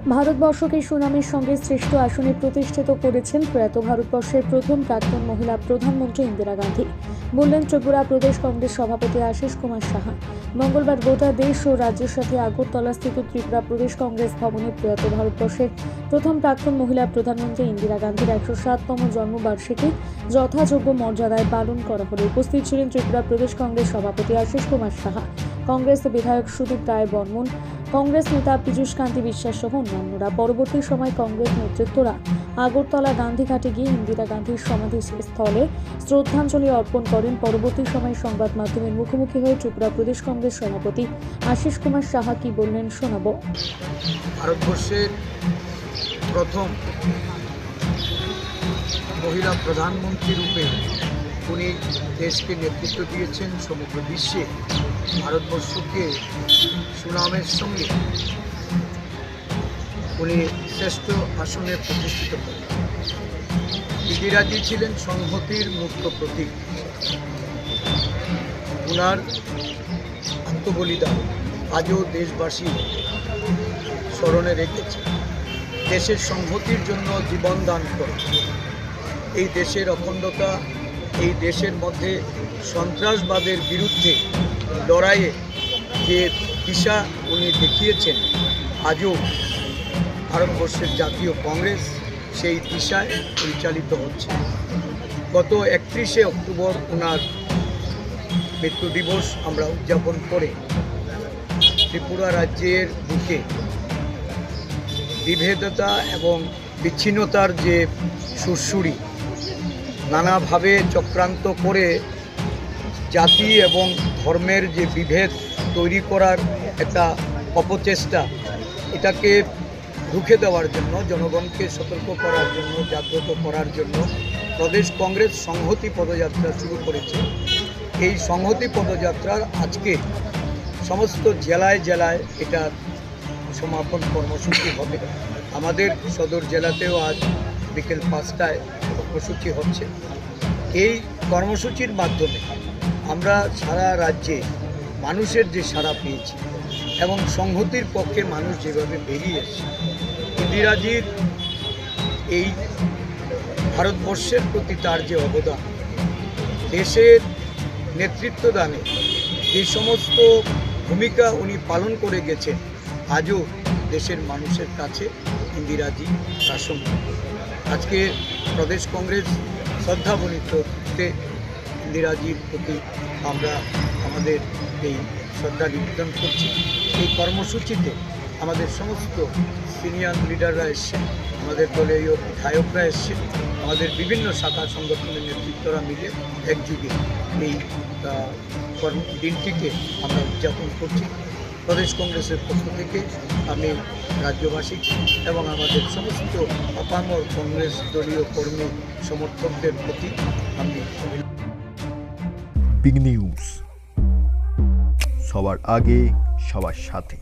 ভারতবর্ষকে সুনামের সঙ্গে শ্রেষ্ঠ আসনে প্রতিষ্ঠিত করেছেন প্রয়াত ভারতবর্ষের প্রথম প্রাক্তন মহিলা প্রধানমন্ত্রী ইন্দিরা গান্ধী, বললেন ত্রিপুরা প্রদেশ কংগ্রেস সভাপতি আশিস কুমার সাহা। মঙ্গলবার গোটা দেশ ও রাজ্যের সাথে আগরতলাস্থিত ত্রিপুরা প্রদেশ কংগ্রেস ভবনে প্রয়াত ভারতবর্ষের প্রথম প্রাক্তন মহিলা প্রধানমন্ত্রী ইন্দিরা গান্ধীর 107তম জন্মবার্ষিকী যথাযোগ্য মর্যাদায় পালন করা হলো। উপস্থিত ছিলেন ত্রিপুরা প্রদেশ কংগ্রেস সভাপতি আশিস কুমার সাহা, কংগ্রেস বিধায়ক সুদীপ রায় বর্মন, কংগ্রেস নেতা পীযূষ কান্তি বিশ্বাস সহ অন্যান্যরা। পরবর্তী সময় কংগ্রেস নেতৃত্বরা আগরতলা গান্ধীঘাটে গিয়ে ইন্দিরা গান্ধীর সমাধিস্থলে শ্রদ্ধাঞ্জলি অর্পণ করেন। পরবর্তী সময় সংবাদ মাধ্যমের মুখোমুখি হয়ে ত্রিপুরা প্রদেশ কংগ্রেস সভাপতি আশিস কুমার সাহা কি বললেন শোনাব। ভারতবর্ষের প্রথম মহিলা প্রধানমন্ত্রী রূপে উনি দেশকে নেতৃত্ব দিয়েছেন। সমগ্র বিশ্বে ভারতবর্ষকে সুনামের সঙ্গে উনি শ্রেষ্ঠ আসনে প্রতিষ্ঠিত করেন। ইন্দিরাজি ছিলেন সংহতির মূর্ত প্রতীক। উনার আত্মবলিদান আজও দেশবাসী স্মরণে রেখেছে। দেশের সংহতির জন্য জীবন দান করে এই দেশের অখণ্ডতা, এই দেশের মধ্যে সন্ত্রাসবাদের বিরুদ্ধে লড়াইয়ে যে দিশা উনি দেখিয়েছেন, আজও ভারতবর্ষের জাতীয় কংগ্রেস সেই দিশায় পরিচালিত হচ্ছে। গত 31শে অক্টোবর ওনার মৃত্যু দিবস আমরা উদযাপন করে ত্রিপুরা রাজ্যের বুকে বিভেদতা এবং বিচ্ছিন্নতার যে সুরসুরি নানাভাবে চক্রান্ত করে জাতি এবং ধর্মের যে বিভেদ তৈরি করার একটা অপচেষ্টা, এটাকে রুখে দেওয়ার জন্য, জনগণকে সতর্ক করার জন্য, জাগ্রত করার জন্য প্রদেশ কংগ্রেস সংহতি পদযাত্রা শুরু করেছে। এই সংহতি পদযাত্রার আজকে সমস্ত জেলায় জেলায় এটা সমাপন কর্মসূচি হবে। আমাদের সদর জেলাতেও আজ বিকেল 5টায় কর্মসূচি হচ্ছে। এই কর্মসূচির মাধ্যমে আমরা সারা রাজ্যে মানুষের যে সাড়া পেয়েছি এবং সংহতির পক্ষে মানুষ যেভাবে বেরিয়ে এসেছে, ইন্দিরাজির এই ভারতবর্ষের প্রতি তার যে অবদান, দেশের নেতৃত্ব দানে যে সমস্ত ভূমিকা উনি পালন করে গেছেন, আজও দেশের মানুষের কাছে ইন্দিরাজি প্রাসঙ্গিক। আজকে প্রদেশ কংগ্রেস শ্রদ্ধাবনিতে ইন্দিরাজির প্রতি আমরা আমাদের এই শ্রদ্ধা নিবেদন করছি। এই কর্মসূচিতে আমাদের সমস্ত সিনিয়র লিডাররা এসছেন, আমাদের দলীয় বিধায়করা এসছেন, আমাদের বিভিন্ন শাখা সংগঠনের নেতৃত্বরা মিলে একযোগে এই দিনটিকে আমরা উদযাপন করছি। প্রদেশ কংগ্রেসের পক্ষ থেকে আমি রাজ্যবাসী এবং আমাদের সমস্ত আপামর কংগ্রেস দলীয় কর্মী সমর্থকদের প্রতি আমি বিগ নিউজ, সবার আগে সবার সাথে।